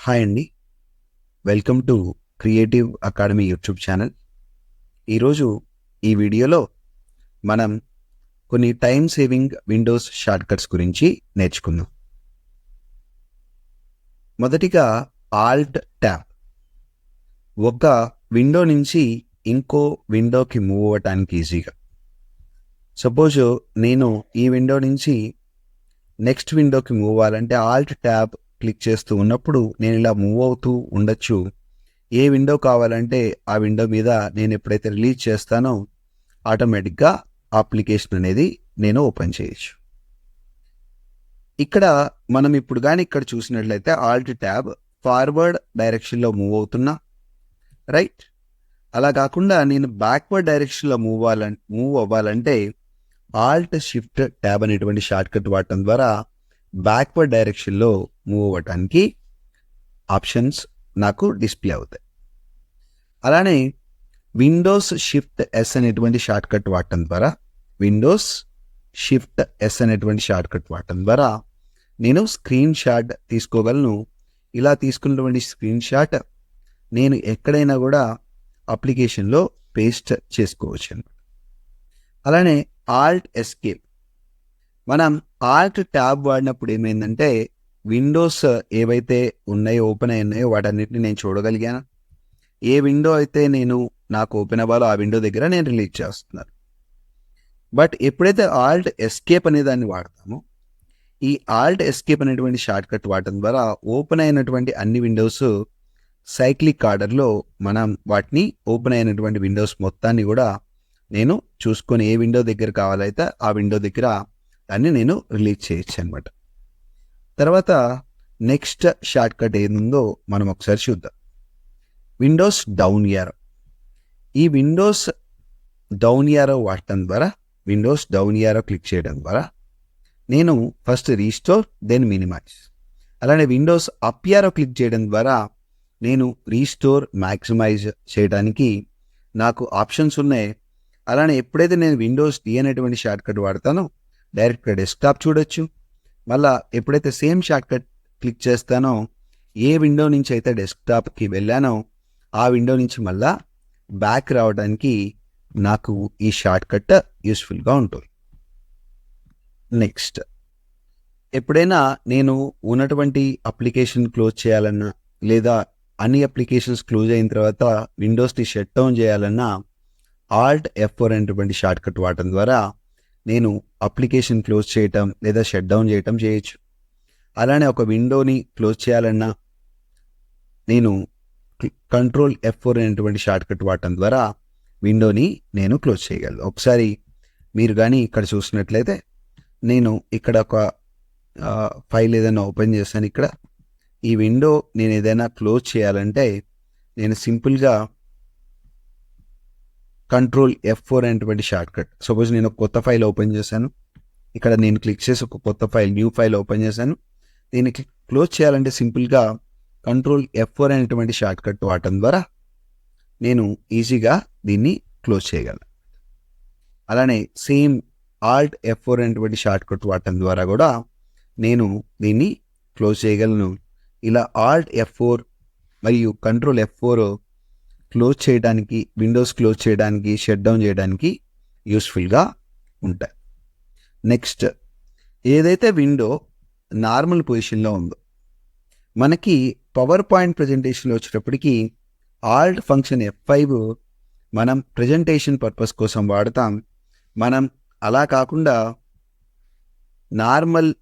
Hi అండి. Welcome to creative academy YouTube channel. ఈరోజు ఈ వీడియోలో మనం కొన్ని టైమ్ సేవింగ్ విండోస్ షార్ట్కట్స్ గురించి నేర్చుకుందాం. మొదటిగా ఆల్ట్ ట్యాబ్. ఒక విండో నుంచి ఇంకో విండోకి మూవ్ అవ్వటానికి ఈజీగా. సపోజ్ నేను ఈ విండో నుంచి నెక్స్ట్ విండోకి మూవ్ అవ్వాలంటే ఆల్ట్ ట్యాబ్ క్లిక్ చేస్తూ ఉన్నప్పుడు నేను ఇలా మూవ్ అవుతూ ఉండొచ్చు. ఏ విండో కావాలంటే ఆ విండో మీద నేను ఎప్పుడైతే రిలీజ్ చేస్తానో ఆటోమేటిక్గా అప్లికేషన్ అనేది నేను ఓపెన్ చేయొచ్చు. ఇక్కడ మనం ఇప్పుడు కానీ ఇక్కడ చూసినట్లయితే ఆల్ట్ ట్యాబ్ ఫార్వర్డ్ డైరెక్షన్లో మూవ్ అవుతున్నా, రైట్. అలా కాకుండా నేను బ్యాక్వర్డ్ డైరెక్షన్లో మూవ్ అవ్వాలంటే ఆల్ట్ షిఫ్ట్ ట్యాబ్ అనేటువంటి షార్ట్కట్ వాడటం ద్వారా బ్యాక్వర్డ్ డైరెక్షన్లో మూవ్ అవ్వటానికి ఆప్షన్స్ నాకు డిస్ప్లే అవుతాయి. అలానే విండోస్ షిఫ్ట్ ఎస్ అనేటువంటి షార్ట్కట్ వాడటం ద్వారా నేను స్క్రీన్ షాట్ తీసుకోగలను. ఇలా తీసుకున్నటువంటి స్క్రీన్ షాట్ నేను ఎక్కడైనా కూడా అప్లికేషన్లో పేస్ట్ చేసుకోవచ్చు అన్నమాట. అలానే ఆల్ట్ ఎస్కేప్. మనం ఆల్ట్ ట్యాబ్ వాడినప్పుడు ఏమైందంటే విండోస్ ఏవైతే ఓపెన్ అయినాయో వాటన్నిటిని నేను చూడగలిగాను. ఏ విండో అయితే నాకు ఓపెన్ అవ్వాలో ఆ విండో దగ్గర నేను రిలీజ్ చేస్తున్నాను. బట్ ఎప్పుడైతే ఆల్ట్ ఎస్కేప్ అనే దాన్ని వాడతామో, ఈ ఆల్ట్ ఎస్కేప్ అనేటువంటి షార్ట్కట్ వాడటం ద్వారా ఓపెన్ అయినటువంటి అన్ని విండోస్ సైక్లిక్ ఆర్డర్లో మనం వాటిని ఓపెన్ అయినటువంటి విండోస్ మొత్తాన్ని కూడా నేను చూసుకొని ఏ విండో దగ్గర కావాలైతే ఆ విండో దగ్గర దాన్ని నేను రిలీజ్ చేయొచ్చు అనమాట. తర్వాత నెక్స్ట్ షార్ట్కట్ ఏముందో మనం ఒకసారి చూద్దాం. Windows down arrow. ఈ విండోస్ డౌన్ యారో వాడటం ద్వారా విండోస్ డౌన్ యారో క్లిక్ చేయడం ద్వారా నేను ఫస్ట్ రీస్టోర్ దెన్ మినిమైజ్. అలానే విండోస్ అప్ యారో క్లిక్ చేయడం ద్వారా నేను రీస్టోర్ మ్యాక్సిమైజ్ చేయడానికి నాకు ఆప్షన్స్ ఉన్నాయి. అలానే ఎప్పుడైతే నేను విండోస్ డి అనేటువంటి షార్ట్కట్ వాడతానో డైరెక్ట్గా డెస్క్టాప్ చూడొచ్చు. మళ్ళీ ఎప్పుడైతే సేమ్ షార్ట్కట్ క్లిక్ చేస్తానో ఏ విండో నుంచి అయితే డెస్క్టాప్కి వెళ్ళానో ఆ విండో నుంచి మళ్ళా బ్యాక్ రావడానికి నాకు ఈ షార్ట్కట్ యూస్ఫుల్గా ఉంటుంది. నెక్స్ట్, ఎప్పుడైనా నేను ఉన్నటువంటి అప్లికేషన్ క్లోజ్ చేయాలన్నా లేదా అన్ని అప్లికేషన్స్ క్లోజ్ అయిన తర్వాత విండోస్ని షట్ డౌన్ చేయాలన్నా ఆల్ట్ F4 అనేటువంటి షార్ట్కట్ వాడటం ద్వారా నేను అప్లికేషన్ క్లోజ్ చేయటం లేదా షట్ డౌన్ చేయటం చేయొచ్చు. అలానే ఒక విండోని క్లోజ్ చేయాలన్నా నేను కంట్రోల్ F4 అనేటువంటి షార్ట్కట్ వాడటం ద్వారా విండోని నేను క్లోజ్ చేయగలను. ఒకసారి మీరు కానీ ఇక్కడ చూసినట్లయితే నేను ఇక్కడ ఒక ఫైల్ ఏదైనా ఓపెన్ చేస్తాను. ఇక్కడ ఈ విండో నేను ఏదైనా క్లోజ్ చేయాలంటే నేను సింపుల్గా కంట్రోల్ F4 అనేటువంటి షార్ట్కట్, సపోజ్ నేను ఒక కొత్త ఫైల్ ఓపెన్ చేశాను. ఇక్కడ నేను క్లిక్ చేసి ఒక కొత్త ఫైల్, న్యూ ఫైల్ ఓపెన్ చేశాను. దీన్ని క్లోజ్ చేయాలంటే సింపుల్గా కంట్రోల్ F4 అనేటువంటి షార్ట్కట్ వాడటం ద్వారా నేను ఈజీగా దీన్ని క్లోజ్ చేయగలను. అలానే సేమ్ ఆల్ట్ F4 అనేటువంటి షార్ట్కట్ వాడటం ద్వారా కూడా నేను దీన్ని క్లోజ్ చేయగలను. ఇలా ఆల్ట్ F4 మరియు కంట్రోల్ F4 క్లోజ్ చేయడానికి, విండోస్ క్లోజ్ చేయడానికి, షట్ డౌన్ చేయడానికి యూస్ఫుల్గా ఉంటాయి. నెక్స్ట్, ఏదైతే విండో నార్మల్ పొజిషన్లో ఉందో మనకి పవర్ పాయింట్ ప్రజెంటేషన్లో వచ్చేటప్పటికి ఆల్ట్ ఫంక్షన్ F5 మనం ప్రజెంటేషన్ పర్పస్ కోసం వాడతాం. మనం అలా కాకుండా నార్మల్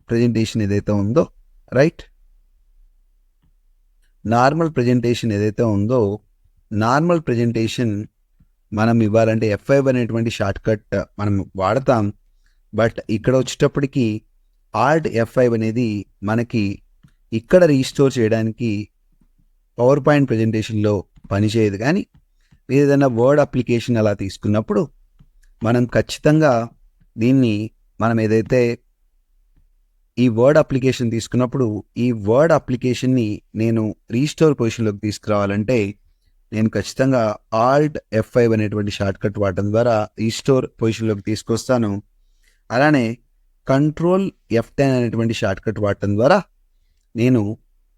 ప్రజెంటేషన్ ఏదైతే ఉందో, రైట్, నార్మల్ ప్రజెంటేషన్ మనం ఇవ్వాలంటే F5 అనేటువంటి షార్ట్కట్ మనం వాడతాం. బట్ ఇక్కడ వచ్చేటప్పటికి ఆల్ట్ F5 అనేది మనకి ఇక్కడ రీస్టోర్ చేయడానికి పవర్ పాయింట్ ప్రజెంటేషన్లో పనిచేయదు. కానీ మీరు ఏదైనా వర్డ్ అప్లికేషన్ అలా తీసుకున్నప్పుడు మనం ఖచ్చితంగా దీన్ని ఏదైతే ఈ వర్డ్ అప్లికేషన్ తీసుకున్నప్పుడు ఈ వర్డ్ అప్లికేషన్ని నేను రీస్టోర్ పొజిషన్లోకి తీసుకురావాలంటే నేను ఖచ్చితంగా ఆల్ట్ F5 అనేటువంటి షార్ట్కట్ వాడటం ద్వారా రీస్టోర్ పొజిషన్లోకి తీసుకొస్తాను. అలానే కంట్రోల్ F10 అనేటువంటి షార్ట్కట్ వాడటం ద్వారా నేను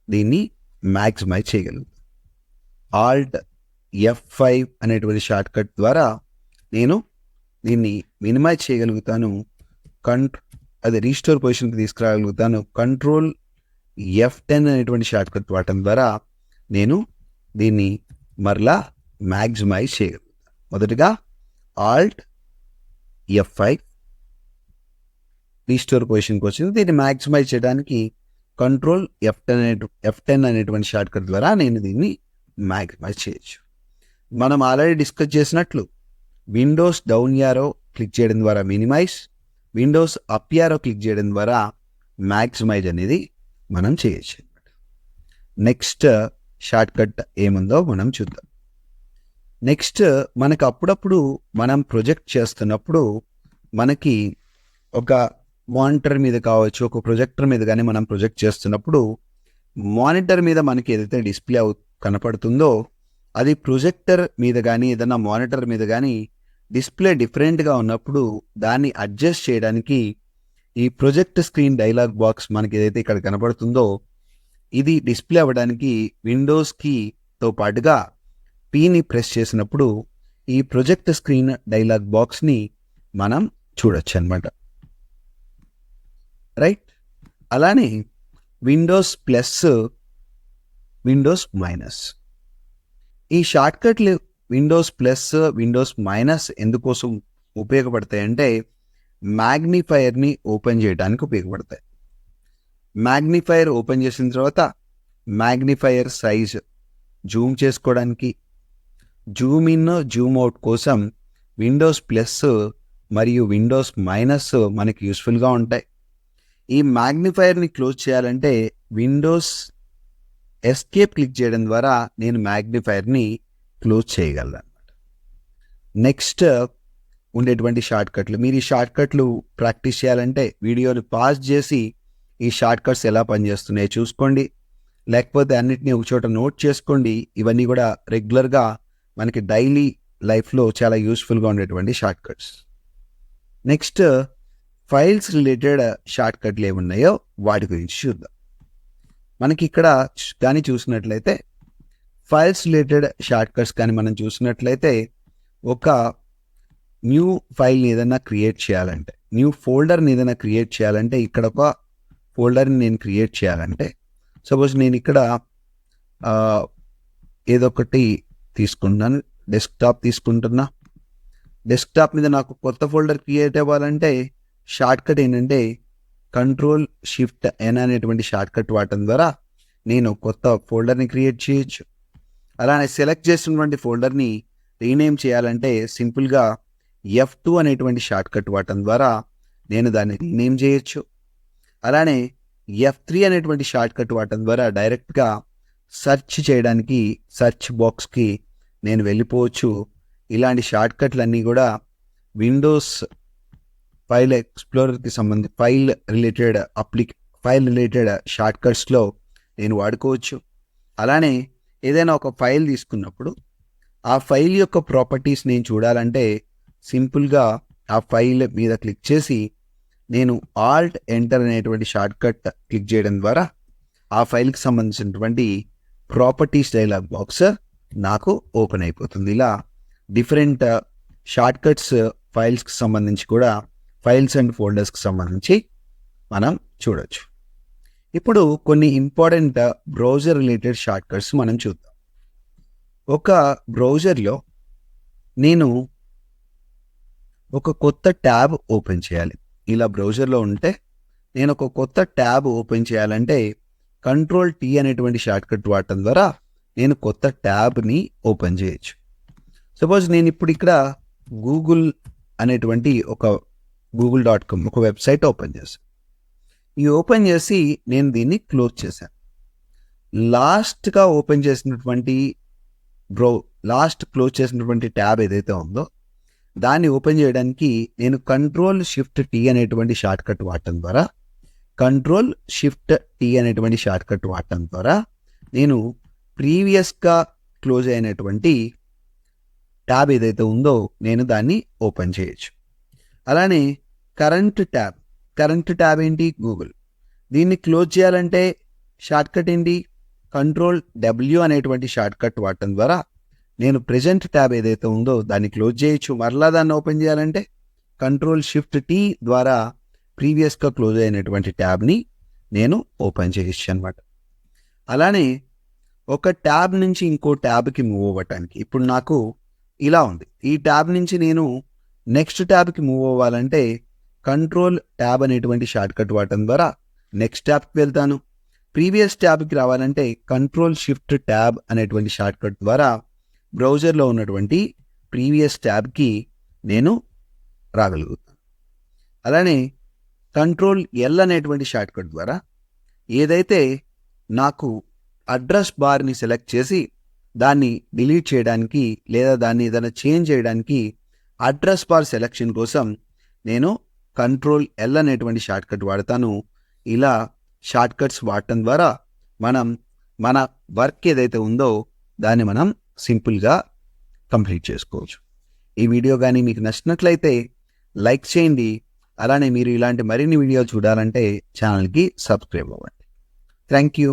దీన్ని మ్యాక్సిమైజ్ చేయగలుగుతాను. ఆల్ట్ F5 అనేటువంటి షార్ట్ కట్ ద్వారా నేను దీన్ని మినిమైజ్ చేయగలుగుతాను. అది రీస్టోర్ పొజిషన్కి తీసుకురాగలుగుతాను. కంట్రోల్ F10 అనేటువంటి షార్ట్ కట్ వాడటం ద్వారా నేను దీన్ని మరలా మ్యాక్సిమైజ్ చేయగలుగుతాను. మొదటగా ఆల్ట్ F5 రీస్టోర్ పొజిషన్కి వచ్చింది. దీన్ని మ్యాక్సిమైజ్ చేయడానికి కంట్రోల్ F10 అనేటువంటి షార్ట్ కట్ ద్వారా నేను దీన్ని మ్యాక్సిమైజ్ చేయొచ్చు. మనం ఆల్రెడీ డిస్కస్ చేసినట్లు విండోస్ డౌన్ యారో క్లిక్ చేయడం ద్వారా minimise, windows up arrow click చేయడం ద్వారా మ్యాక్సిమైజ్ అనేది మనం చేయొచ్చు. నెక్స్ట్ షార్ట్ కట్ ఏముందో మనం చూద్దాం. నెక్స్ట్ మనకు అప్పుడప్పుడు మనం ప్రొజెక్ట్ చేస్తున్నప్పుడు మనకి ఒక మానిటర్ మీద కావచ్చు, ఒక ప్రొజెక్టర్ మీద కానీ మనం ప్రొజెక్ట్ చేస్తున్నప్పుడు మానిటర్ మీద మనకి ఏదైతే డిస్ప్లే కనపడుతుందో అది ప్రొజెక్టర్ మీద కానీ ఏదైనా మానిటర్ మీద కానీ డిస్ప్లే డిఫరెంట్గా ఉన్నప్పుడు దాన్ని అడ్జస్ట్ చేయడానికి ఈ ప్రొజెక్ట్ స్క్రీన్ డైలాగ్ బాక్స్ మనకి ఏదైతే ఇక్కడ కనపడుతుందో ఇది డిస్ప్లే అవ్వడానికి విండోస్ కీతో పాటుగా పీని ప్రెస్ చేసినప్పుడు ఈ ప్రొజెక్ట్ స్క్రీన్ డైలాగ్ బాక్స్ని మనం చూడొచ్చు అన్నమాట. రైట్. అలానే విండోస్ ప్లస్, విండోస్ మైనస్, ఈ షార్ట్కట్లు విండోస్ ప్లస్, విండోస్ మైనస్ ఎందుకోసం ఉపయోగపడతాయంటే మ్యాగ్నిఫైయర్ని ఓపెన్ చేయడానికి ఉపయోగపడతాయి. మ్యాగ్నిఫైయర్ ఓపెన్ చేసిన తర్వాత మ్యాగ్నిఫైయర్ సైజ్ జూమ్ చేసుకోవడానికి, జూమ్ ఇన్ జూమ్ అవుట్ కోసం విండోస్ ప్లస్ మరియు విండోస్ మైనస్ మనకి యూస్ఫుల్గా ఉంటాయి. ఈ మ్యాగ్నిఫైయర్ని క్లోజ్ చేయాలంటే విండోస్ ఎస్కేప్ క్లిక్ చేయడం ద్వారా నేను మ్యాగ్నిఫైయర్ని క్లోజ్ చేయగలను అన్నమాట. నెక్స్ట్ ఉండేటువంటి షార్ట్ కట్లు, మీరు ఈ షార్ట్ కట్లు ప్రాక్టీస్ చేయాలంటే వీడియోని పాజ్ చేసి ఈ షార్ట్ కట్స్ ఎలా పనిచేస్తున్నాయో చూసుకోండి, లేకపోతే అన్నిటినీ ఒక చోట నోట్ చేసుకోండి. ఇవన్నీ కూడా రెగ్యులర్గా మనకి డైలీ లైఫ్లో చాలా యూస్ఫుల్గా ఉండేటువంటి short cuts. Next files related short కట్లు ఏమున్నాయో వాటి గురించి చూద్దాం. మనకి ఇక్కడ కానీ చూసినట్లయితే ఫైల్స్ రిలేటెడ్ షార్ట్ కట్స్ కానీ మనం చూసినట్లయితే ఒక న్యూ ఫైల్ని ఏదైనా క్రియేట్ చేయాలంటే, న్యూ ఫోల్డర్ని ఏదైనా క్రియేట్ చేయాలంటే, ఇక్కడ ఒక ఫోల్డర్ని నేను క్రియేట్ చేయాలంటే సపోజ్ నేను ఇక్కడ ఏదో ఒకటి తీసుకుంటున్నాను, డెస్క్టాప్ తీసుకుంటున్నా. డెస్క్టాప్ మీద నాకు కొత్త ఫోల్డర్ క్రియేట్ అవ్వాలంటే షార్ట్ కట్ ఏంటంటే కంట్రోల్ షిఫ్ట్ ఎన్ అనేటువంటి షార్ట్ కట్ వాడటం ద్వారా నేను కొత్త ఫోల్డర్ని క్రియేట్ చేయొచ్చు. అలానే సెలెక్ట్ చేసినటువంటి ఫోల్డర్ని రీనేమ్ చేయాలంటే సింపుల్గా F2 అనేటువంటి షార్ట్ కట్ వాడటం ద్వారా నేను దాన్ని రీనేమ్ చేయొచ్చు. అలానే F3 అనేటువంటి షార్ట్ కట్ వాడటం ద్వారా డైరెక్ట్గా సెర్చ్ చేయడానికి సెర్చ్ బాక్స్కి నేను వెళ్ళిపోవచ్చు. ఇలాంటి షార్ట్ కట్లన్నీ కూడా విండోస్ ఫైల్ ఎక్స్ప్లోరర్కి సంబంధించి ఫైల్ రిలేటెడ్ షార్ట్ కట్స్లో నేను వాడుకోవచ్చు. అలానే ఏదైనా ఒక ఫైల్ తీసుకున్నప్పుడు ఆ ఫైల్ యొక్క ప్రాపర్టీస్ నేను చూడాలంటే సింపుల్గా ఆ ఫైల్ మీద క్లిక్ చేసి నేను ఆల్ట్ ఎంటర్ అనేటువంటి షార్ట్ కట్ క్లిక్ చేయడం ద్వారా ఆ ఫైల్కి సంబంధించినటువంటి ప్రాపర్టీస్ డైలాగ్ బాక్స్ నాకు ఓపెన్ అయిపోతుంది. ఇలా డిఫరెంట్ షార్ట్ కట్స్ ఫైల్స్కి సంబంధించి కూడా, ఫైల్స్ అండ్ ఫోల్డర్స్కి సంబంధించి మనం చూడొచ్చు. ఇప్పుడు కొన్ని important browser related short cuts మనం చూద్దాం. ఒక బ్రౌజర్లో నేను ఒక కొత్త ట్యాబ్ ఓపెన్ చేయాలి. ఇలా బ్రౌజర్లో ఉంటే నేను ఒక కొత్త ట్యాబ్ ఓపెన్ చేయాలంటే కంట్రోల్ T అనేటువంటి షార్ట్ కట్ వాడటం ద్వారా నేను కొత్త ట్యాబ్ని ఓపెన్ చేయొచ్చు. సపోజ్ నేను ఇప్పుడు ఇక్కడ గూగుల్ అనేటువంటి ఒక google.com ఒక వెబ్సైట్ ఓపెన్ చేశాను. ఈ ఓపెన్ చేసి నేను దీన్ని క్లోజ్ చేశాను. లాస్ట్గా ఓపెన్ చేసినటువంటి క్లోజ్ చేసినటువంటి ట్యాబ్ ఏదైతే ఉందో దాన్ని ఓపెన్ చేయడానికి నేను కంట్రోల్ షిఫ్ట్ T అనేటువంటి షార్ట్ కట్ వాడటం ద్వారా నేను ప్రీవియస్గా క్లోజ్ అయినటువంటి ట్యాబ్ ఏదైతే ఉందో నేను దాన్ని ఓపెన్ చేయొచ్చు. అలానే కరెంట్ ట్యాబ్ ఏంటి? గూగుల్. దీన్ని క్లోజ్ చేయాలంటే షార్ట్ కట్ ఏంటి? కంట్రోల్ డబ్ల్యూ అనేటువంటి షార్ట్ కట్ వాడటం ద్వారా నేను ప్రెజెంట్ ట్యాబ్ ఏదైతే ఉందో దాన్ని క్లోజ్ చేయొచ్చు. మరలా దాన్ని ఓపెన్ చేయాలంటే కంట్రోల్ షిఫ్ట్ టీ ద్వారా ప్రీవియస్గా క్లోజ్ అయినటువంటి ట్యాబ్ని నేను ఓపెన్ చేయొచ్చు అనమాట. అలానే ఒక ట్యాబ్ నుంచి ఇంకో ట్యాబ్కి మూవ్ అవ్వటానికి ఇప్పుడు నాకు ఇలా ఉంది. ఈ ట్యాబ్ నుంచి నేను నెక్స్ట్ ట్యాబ్కి మూవ్ అవ్వాలంటే కంట్రోల్ ట్యాబ్ అనేటువంటి షార్ట్ కట్ వాడటం ద్వారా నెక్స్ట్ ట్యాబ్కి వెళ్తాను. ప్రీవియస్ ట్యాబ్కి రావాలంటే కంట్రోల్ షిఫ్ట్ ట్యాబ్ అనేటువంటి షార్ట్ కట్ ద్వారా బ్రౌజర్లో ఉన్నటువంటి ప్రీవియస్ ట్యాబ్కి నేను రాగలుగుతాను. అలానే కంట్రోల్ ఎల్ అనేటువంటి షార్ట్ కట్ ద్వారా ఏదైతే నాకు అడ్రస్ బార్ని సెలెక్ట్ చేసి దాన్ని డిలీట్ చేయడానికి లేదా దాన్ని ఏదైనా చేంజ్ చేయడానికి అడ్రస్ బార్ సెలెక్షన్ కోసం నేను కంట్రోల్ ఎల్ అనేటువంటి షార్ట్ కట్ వాడతాను. ఇలా షార్ట్ కట్స్ వాడటం ద్వారా మనం మన వర్క్ ఏదైతే ఉందో దాన్ని మనం సింపుల్గా కంప్లీట్ చేసుకోవచ్చు. ఈ వీడియో కానీ మీకు నచ్చినట్లయితే లైక్ చేయండి. అలానే మీరు ఇలాంటి మరిన్ని వీడియోలు చూడాలంటే ఛానల్కి సబ్స్క్రైబ్ అవ్వండి. Thank you.